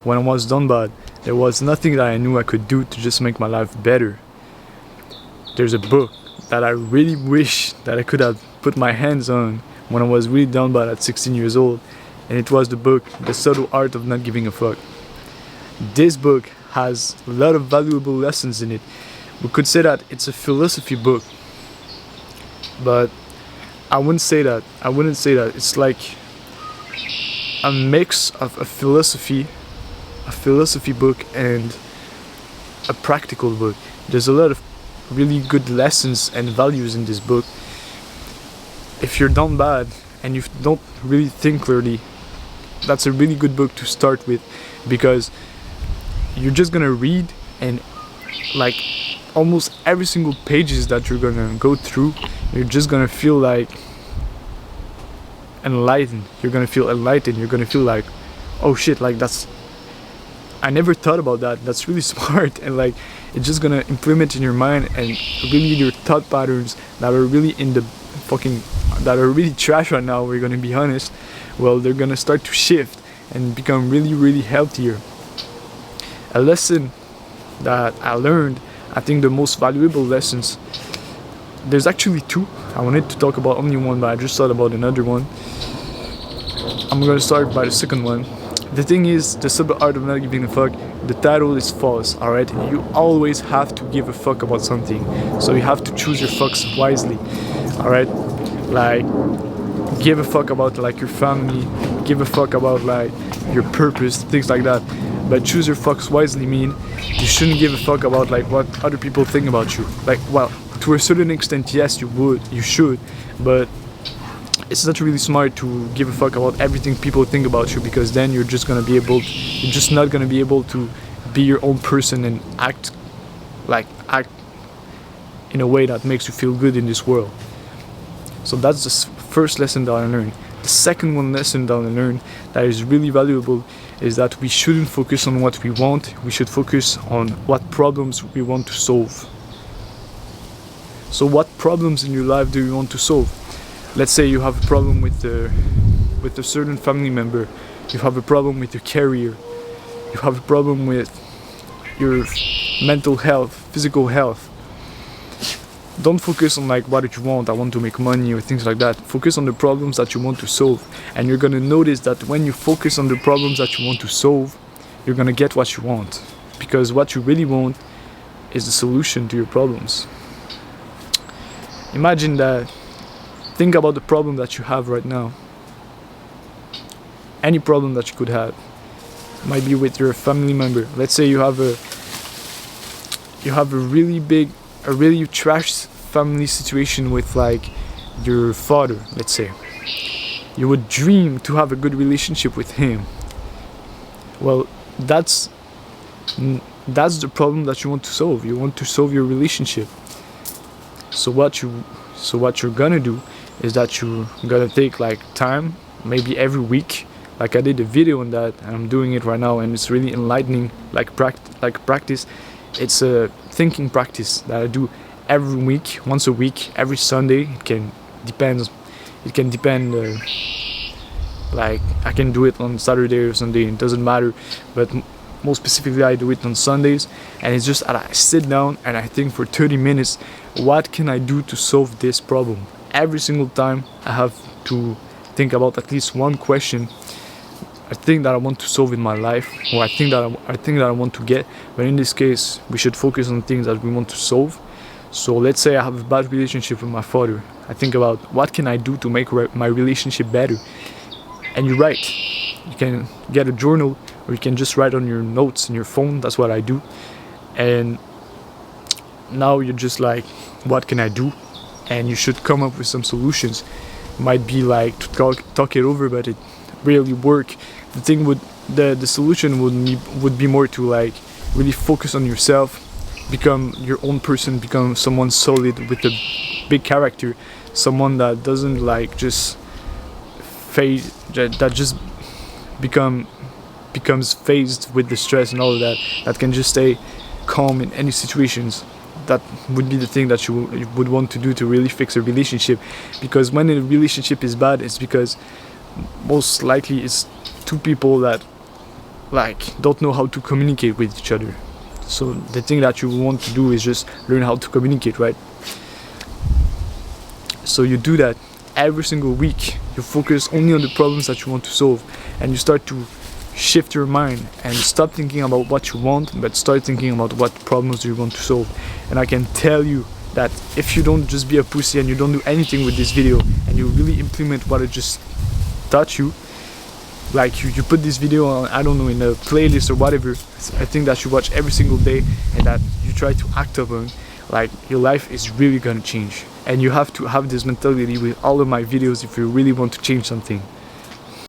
when I was done bad, there was nothing that I knew I could do to just make my life better. There's a book that I really wish that I could have put my hands on when I was really down bad at 16 years old, and it was the book The Subtle Art of Not Giving a Fuck. This book has a lot of valuable lessons in it. We could say that it's a philosophy book, but I wouldn't say that. It's like a mix of a philosophy book and a practical book. There's a lot of really good lessons and values in this book. If you're down bad and you don't really think clearly, that's a really good book to start with, because you're just gonna read, and like almost every single pages that you're gonna go through, you're just gonna feel like enlightened. You're gonna feel like, oh shit, like I never thought about that. That's really smart, and like it's just gonna implement in your mind, and really your thought patterns that are really that are really trash right now, we're gonna be honest, well, they're gonna start to shift and become really, really healthier. A lesson that I learned, I think the most valuable lessons, there's actually two. I wanted to talk about only one, but I just thought about another one. I'm gonna start by the second one. The thing is, The Subtle Art of Not Giving a Fuck, the title is false, alright? You always have to give a fuck about something, so you have to choose your fucks wisely, alright? Like, give a fuck about like your family, give a fuck about like your purpose, things like that. But choose your fucks wisely mean you shouldn't give a fuck about like what other people think about you. Like, well, to a certain extent, yes, you should, but it's not really smart to give a fuck about everything people think about you, because then you're just not gonna be able to be your own person and act in a way that makes you feel good in this world. So that's the first lesson that I learned. The second lesson that I learned that is really valuable is that we shouldn't focus on what we want, we should focus on what problems we want to solve. So what problems in your life do you want to solve? Let's say you have a problem with a certain family member, you have a problem with your career, you have a problem with your mental health, physical health. Don't focus on like what you want, I want to make money or things like that. Focus on the problems that you want to solve, and you're gonna notice that when you focus on the problems that you want to solve, you're gonna get what you want, because what you really want is the solution to your problems. Imagine that. Think about the problem that you have right now. Any problem that you could have. It might be with your family member. Let's say you have a really trash family situation with like your father, let's say. You would dream to have a good relationship with him. Well, that's the problem that you want to solve. You want to solve your relationship. So what you're gonna do is that you're gonna take like time, maybe every week. Like I did a video on that, and I'm doing it right now, and it's really enlightening. Like practice. It's a thinking practice that I do every week, once a week, every Sunday. It can depend. Like I can do it on Saturday or Sunday. It doesn't matter, but most specifically, I do it on Sundays. And it's just that I sit down and I think for 30 minutes, what can I do to solve this problem? Every single time I have to think about at least one question, I think that I want to solve in my life, or I think that I want to get. But in this case, we should focus on things that we want to solve. So let's say I have a bad relationship with my father. I think about what can I do to make my relationship better. And you write. You can get a journal, or you can just write on your notes in your phone. That's what I do. And now you're just like, what can I do? And you should come up with some solutions. It might be like to talk it over, but it really work. The solution would be more to like really focus on yourself, become your own person, become someone solid with a big character, someone that doesn't like just fade, that just becomes phased with the stress and all of that. That can just stay calm in any situations. That would be the thing that you would want to do to really fix a relationship. Because when a relationship is bad, it's because most likely it's two people that like don't know how to communicate with each other. So the thing that you want to do is just learn how to communicate, right? So you do that every single week. You focus only on the problems that you want to solve, and you start to shift your mind and stop thinking about what you want, but start thinking about what problems you want to solve. And I can tell you that if you don't just be a pussy and you don't do anything with this video and you really implement what I just taught you, like you put this video on, I don't know, in a playlist or whatever, I think that you watch every single day and that you try to act upon, like your life is really gonna change. And you have to have this mentality with all of my videos if you really want to change something.